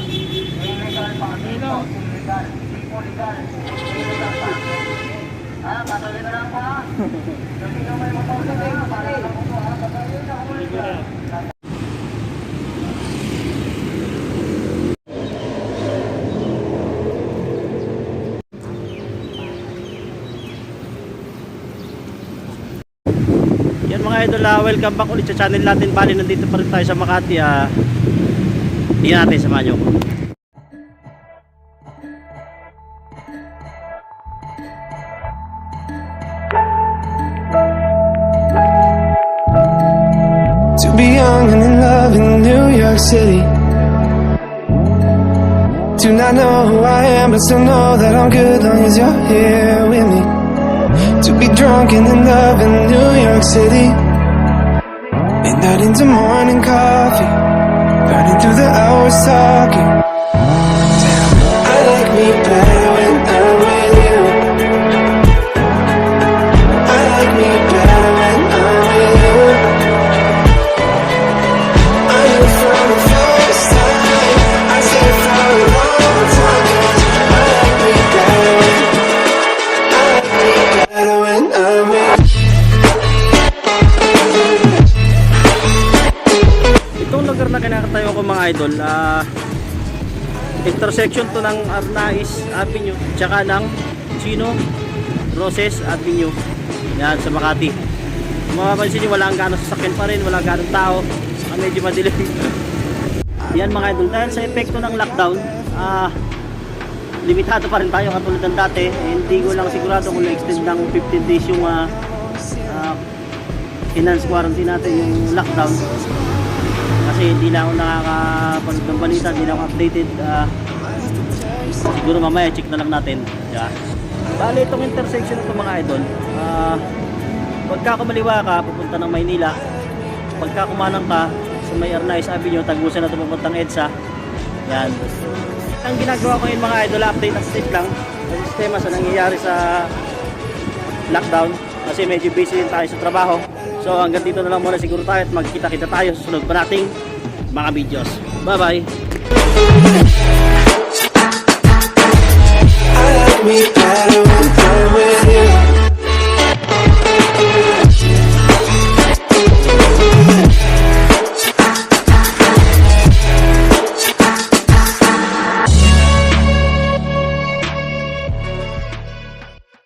Yan mga idol, welcome back ulit sa channel natin. Bali nandito pa rin tayo sa Makati. Hindi natin, samahan nyo ko. To be young and in love in New York City, do not know who I am but still know that I'm good long as you're here with me. To be drunk and in love in New York City, midnight into morning coffee, burning through the hours talking. I like me better when I'm with you. I like me better when I'm with you. I knew from the first time, I said for a long time, 'cause I like me better when I'm with you. Itong lugar na kinakatayo ko mga idol, intersection to ng Arnaiz Avenue tsaka ng Chino Roses Avenue. Yan sa Makati. Kung mapapansin nyo, wala ang gano'ng sasakyan pa rin, wala ang gano'ng tao, medyo madilim. Yan mga idol, dahil sa epekto ng lockdown, limitado pa rin tayo katulad ng dati. Hindi ko lang sigurado kung na-extend ng 15 days yung enhanced quarantine natin, yung lockdown. Kasi hindi na ako nakakapanood ng balita, hindi na ako updated. Siguro mamaya check na lang natin. Yeah. Bali itong intersection na ito mga idol, pagka kumaliwa ka pupunta ng Maynila, pagka kumanang ka sa may Arnaiz Avenue, tagusan na ito papuntang EDSA. Yan. Ang ginagawa ko yun mga idol, update lang ang sistema sa nangyayari sa lockdown, kasi medyo busy din tayo sa trabaho. So hanggang dito na lang muna siguro tayo at magkita-kita tayo sa sunod pa nating mga videos. Bye bye! I like me better when